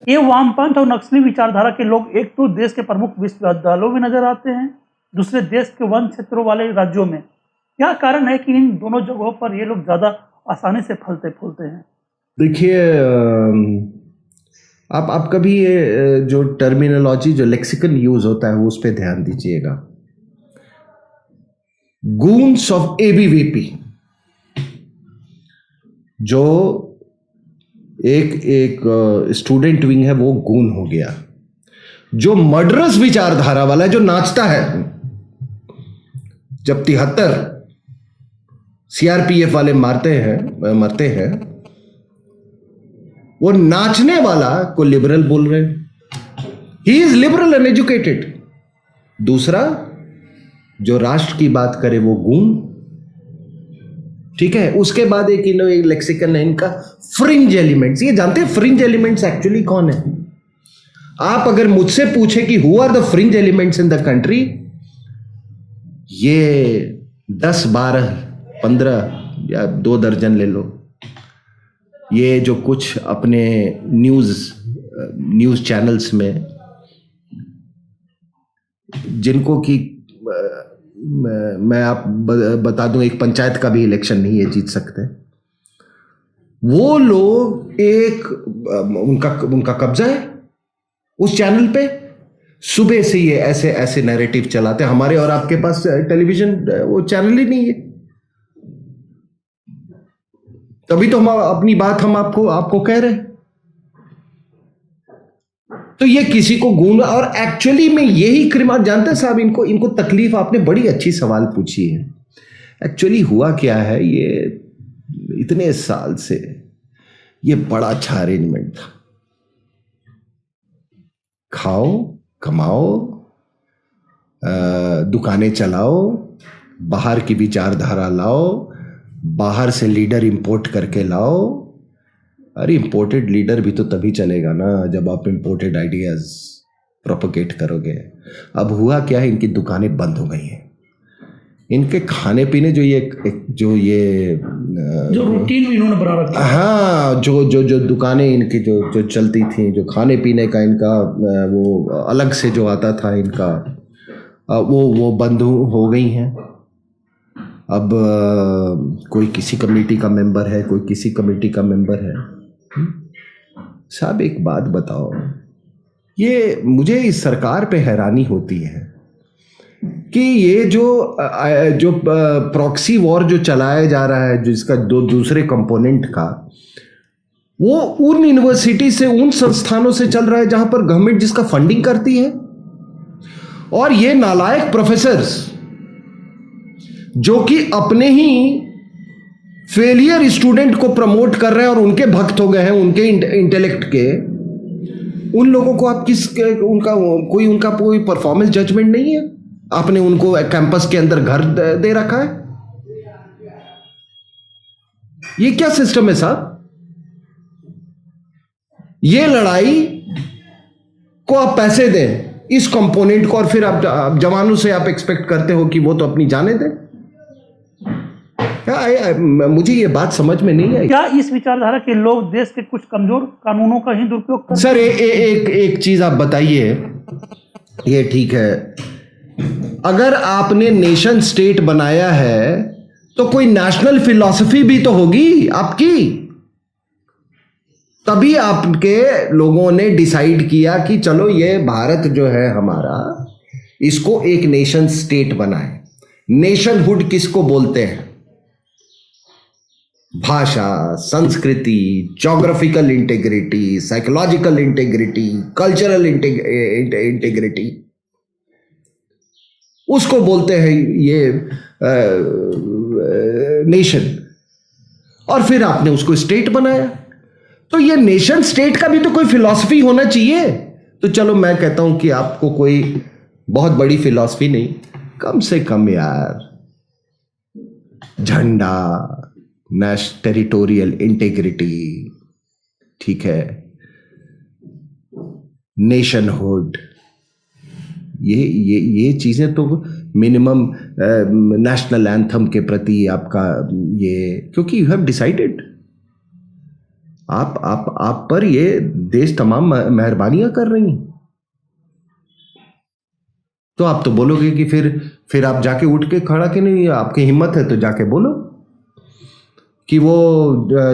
ये वामपंथ और नक्सली विचारधारा के लोग एक तो देश के प्रमुख विश्वविद्यालयों में नजर आते हैं, दूसरे देश के वन क्षेत्रों वाले राज्यों में। क्या कारण है कि इन दोनों जगहों पर ये लोग ज्यादा आसानी से फलते फूलते हैं? देखिए, आप कभी ये जो टर्मिनोलॉजी, जो लेक्सिकन यूज होता है, वो उस पर ध्यान दीजिएगा। गून्स ऑफ एबीवीपी, जो एक स्टूडेंट विंग है, वो गून हो गया। जो मर्डरस विचारधारा वाला है, जो नाचता है, जब 73 सीआरपीएफ वाले मरते हैं, वो नाचने वाला को लिबरल बोल रहे हैं। He is liberal and educated. दूसरा, जो राष्ट्र की बात करे, वो गून। ठीक है। उसके बाद एक लेक्सिकन है इनका, फ्रिंज एलिमेंट्स। ये जानते हैं फ्रिंज एलिमेंट्स एक्चुअली कौन है? आप अगर मुझसे पूछे कि who are the fringe elements in the country, ये 10, 12, 15 या 2 दर्जन ले लो। ये जो कुछ अपने न्यूज चैनल्स में, जिनको कि मैं आप बता दूं, एक पंचायत का भी इलेक्शन नहीं है जीत सकते, वो लोग उनका कब्जा है उस चैनल पे। सुबह से ये ऐसे ऐसे नैरेटिव चलाते हैं। हमारे और आपके पास टेलीविजन वो चैनल ही नहीं है, तभी तो हम अपनी बात हम आपको कह रहे हैं। तो ये किसी को गूंगा, और एक्चुअली में यही क्रिमिनल, जानते हैं साहब, इनको तकलीफ, आपने बड़ी अच्छी सवाल पूछी है। एक्चुअली हुआ क्या है, ये इतने साल से ये बड़ा अच्छा अरेंजमेंट था। खाओ, कमाओ, दुकानें चलाओ, बाहर की विचारधारा लाओ, बाहर से लीडर इंपोर्ट करके लाओ। अरे इंपोर्टेड लीडर भी तो तभी चलेगा ना जब आप इंपोर्टेड आइडियाज प्रोपोगेट करोगे। अब हुआ क्या है, इनकी दुकानें बंद हो गई हैं। इनके खाने पीने जो रूटीन इन्होंने बना रखा है, हाँ, जो दुकानें इनकी जो चलती थी, जो खाने पीने का इनका वो अलग से जो आता था इनका, वो बंद हो गई हैं। अब कोई किसी कमेटी का मेंबर है, कोई किसी कमेटी का मेंबर है। साहब एक बात बताओ, ये मुझे इस सरकार पे हैरानी होती है कि ये जो प्रॉक्सी वॉर जो चलाया जा रहा है, जिसका दूसरे कंपोनेंट का, वो उन यूनिवर्सिटी से, उन संस्थानों से चल रहा है जहां पर गवर्नमेंट जिसका फंडिंग करती है। और ये नालायक प्रोफेसर्स जो कि अपने ही फेलियर स्टूडेंट को प्रमोट कर रहे हैं और उनके भक्त हो गए हैं, उनके इंटेलेक्ट के, उन लोगों को आप उनका कोई परफॉर्मेंस जजमेंट नहीं है? आपने उनको कैंपस के अंदर घर दे रखा है। ये क्या सिस्टम है साहब? ये लड़ाई को आप पैसे दें इस कंपोनेंट को, और फिर आप जवानों से आप एक्सपेक्ट करते हो कि वो तो अपनी जाने दें। मुझे ये बात समझ में नहीं आई। क्या इस विचारधारा के लोग देश के कुछ कमजोर कानूनों का ही दुरुपयोग करते हैं? सर एक चीज आप बताइए, ये ठीक है, अगर आपने नेशन स्टेट बनाया है तो कोई नेशनल फिलॉसफी भी तो होगी आपकी। तभी आपके लोगों ने डिसाइड किया कि चलो ये भारत जो है हमारा, इसको एक नेशन स्टेट बनाए। नेशनहुड किसको बोलते हैं? भाषा, संस्कृति, geographical integrity, psychological integrity, cultural integrity, उसको बोलते हैं ये नेशन। और फिर आपने उसको स्टेट बनाया। तो ये नेशन स्टेट का भी तो कोई फिलॉसफी होना चाहिए। तो चलो मैं कहता हूं कि आपको कोई बहुत बड़ी फिलॉसफी नहीं, कम से कम यार झंडा, टेरिटोरियल इंटेग्रिटी, ठीक है, नेशनहुड, ये चीजें तो मिनिमम नेशनल एंथम के प्रति आपका ये, क्योंकि यू हैव डिसाइडेड आप पर ये देश तमाम मेहरबानियां कर रही हैं, तो आप तो बोलोगे कि फिर आप जाके उठ के खड़ा, कि नहीं आपकी हिम्मत है तो जाके बोलो कि वो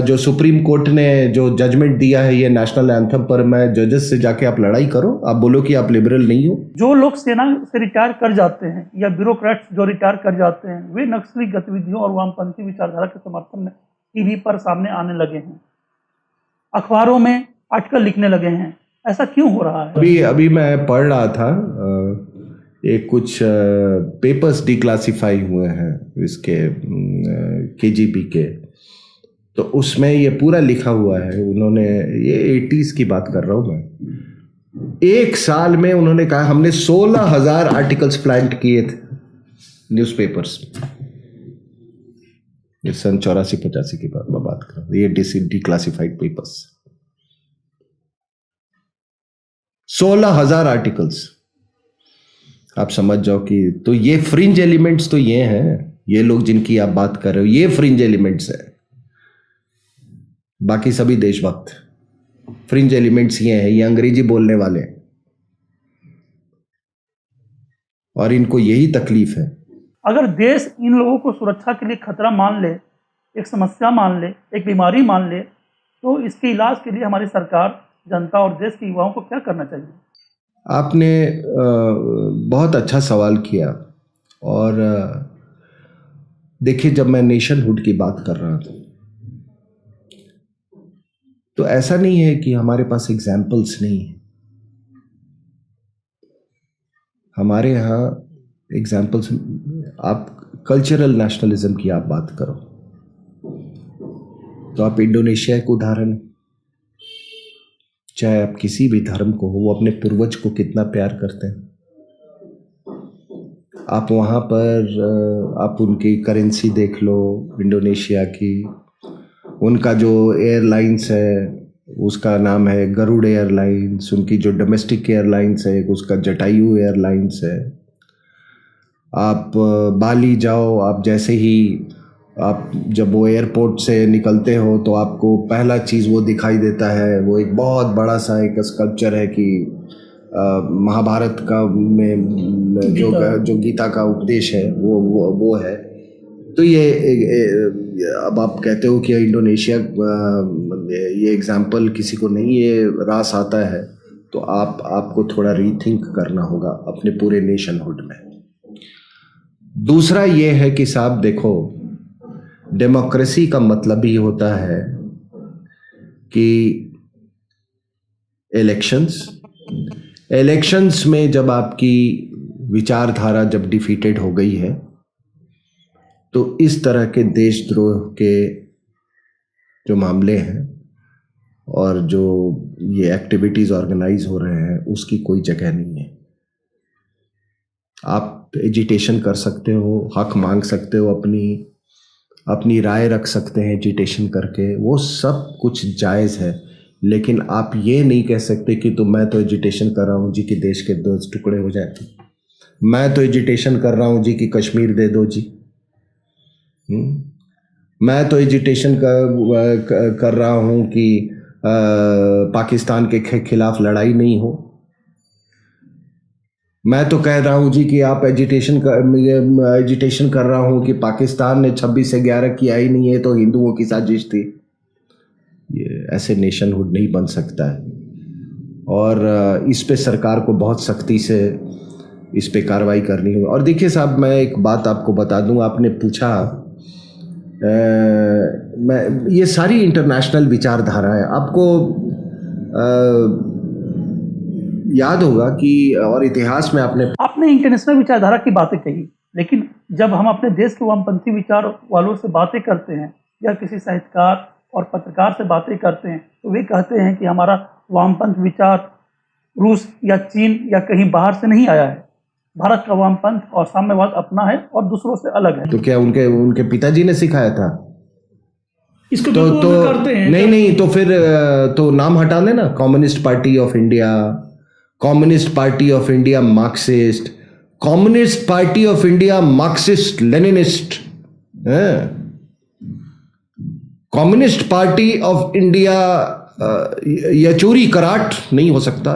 जो सुप्रीम कोर्ट ने जो जजमेंट दिया है ये नेशनल एंथम पर, मैं जजेस से जाके आप लड़ाई करो, आप बोलो कि आप लिबरल नहीं हो। जो लोग सेना से रिटायर कर जाते हैं या ब्यूरोक्रेट्स जो रिटायर कर जाते हैं, वे नक्सली गतिविधियों और वामपंथी विचारधारा के समर्थन में टीवी पर सामने आने लगे हैं, अखबारों में आर्टिकल लिखने लगे हैं। ऐसा क्यों हो रहा है? अभी मैं पढ़ रहा था, एक कुछ पेपर्स डिक्लासिफाई हुए हैं इसके केजीबी के, तो उसमें ये पूरा लिखा हुआ है। उन्होंने, ये 80s की बात कर रहा हूँ मैं, एक साल में उन्होंने कहा हमने 16,000 आर्टिकल्स प्लांट किए थे न्यूज़पेपर्स। ये सन 84-85 की बात कर रहा हूँ, ये डिक्लासिफाइड पेपर्स, 16,000 आर्टिकल्स। आप समझ जाओ कि तो ये फ्रिंज एलिमेंट्स तो ये हैं, ये लोग जिनकी आप बात कर रहे हो ये फ्रिंज एलिमेंट्स हैं, बाकी सभी देशभक्त। फ्रिंज एलिमेंट्स ये हैं, ये अंग्रेजी बोलने वाले हैं और इनको यही तकलीफ है। अगर देश इन लोगों को सुरक्षा के लिए खतरा मान ले, एक समस्या मान ले, एक बीमारी मान ले, तो इसके इलाज के लिए हमारी सरकार, जनता और देश के युवाओं को क्या करना चाहिए? आपने बहुत अच्छा सवाल किया। और देखिए, जब मैं नेशनहुड की बात कर रहा था तो ऐसा नहीं है कि हमारे पास एग्जाम्पल्स नहीं है, हमारे यहाँ एग्जाम्पल्स। आप कल्चरल नेशनलिज्म की आप बात करो तो आप इंडोनेशिया एक उदाहरण है। चाहे आप किसी भी धर्म को हो, वो अपने पूर्वज को कितना प्यार करते हैं। आप वहाँ पर आप उनकी करेंसी देख लो इंडोनेशिया की, उनका जो एयरलाइंस है उसका नाम है गरुड़ एयरलाइंस, उनकी जो डोमेस्टिक एयरलाइंस है उसका जटायु एयरलाइंस है। आप बाली जाओ, आप जैसे ही आप जब वो एयरपोर्ट से निकलते हो तो आपको पहला चीज़ वो दिखाई देता है, वो एक बहुत बड़ा सा एक स्कल्पचर है कि महाभारत का में जो गीता का उपदेश है वो है। तो ये अब आप कहते हो कि इंडोनेशिया, ये एग्जाम्पल किसी को नहीं ये रास आता है, तो आपको थोड़ा रीथिंक करना होगा अपने पूरे नेशनहुड में। दूसरा ये है कि साहब देखो, डेमोक्रेसी का मतलब ही होता है कि इलेक्शंस में जब आपकी विचारधारा जब डिफीटेड हो गई है तो इस तरह के देशद्रोह के जो मामले हैं और जो ये एक्टिविटीज ऑर्गेनाइज हो रहे हैं उसकी कोई जगह नहीं है। आप एजिटेशन कर सकते हो, हक मांग सकते हो, अपनी राय रख सकते हैं एजिटेशन करके, वो सब कुछ जायज़ है, लेकिन आप ये नहीं कह सकते कि तो मैं तो एजिटेशन कर रहा हूँ जी कि देश के 2 टुकड़े हो जाए, मैं तो एजिटेशन कर रहा हूँ जी कि कश्मीर दे दो जी, मैं तो एजिटेशन कर रहा हूँ कि पाकिस्तान के खिलाफ लड़ाई नहीं हो, मैं तो कह रहा हूँ जी कि आप एजिटेशन कर रहा हूँ कि पाकिस्तान ने 26 से 11 किया ही नहीं है तो हिंदुओं की साजिश थी। ये ऐसे नेशनहुड नहीं बन सकता है और इस पे सरकार को बहुत सख्ती से इस पे कार्रवाई करनी होगी। और देखिए साहब, मैं एक बात आपको बता दूं, आपने पूछा, मैं ये सारी इंटरनेशनल विचारधारा है। आपको याद होगा कि और इतिहास में आपने इंटरनेशनल विचारधारा की बातें कही, लेकिन जब हम अपने देश के वामपंथी विचार वालों से बातें करते हैं या किसी साहित्यकार और पत्रकार से बातें करते हैं तो वे कहते हैं कि हमारा वामपंथ विचार रूस या चीन या कहीं बाहर से नहीं आया है, भारत का वामपंथ और साम्यवाद अपना है और दूसरों से अलग है। तो क्या उनके पिताजी ने सिखाया था इसको? तो करते हैं नहीं, तो फिर तो नाम हटा लेना, Communist Party of India, Communist Party of India Marxist, Communist Party of India Marxist Leninist, Communist Party of India Yechury Karat नहीं हो सकता।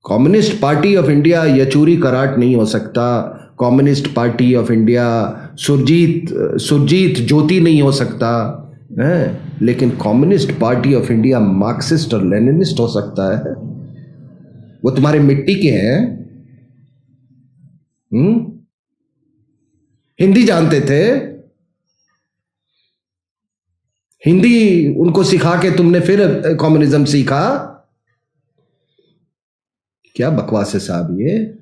Communist Party of India Yechury Karat नहीं हो सकता। Communist Party of India Surjeet Jyoti नहीं हो सकता है, लेकिन Communist Party of India Marxist और लेनिनिस्ट हो सकता है। वो तुम्हारे मिट्टी के हैं। हिंदी जानते थे, हिंदी उनको सिखा के तुमने फिर कम्युनिज्म सीखा। क्या बकवास है साहब ये।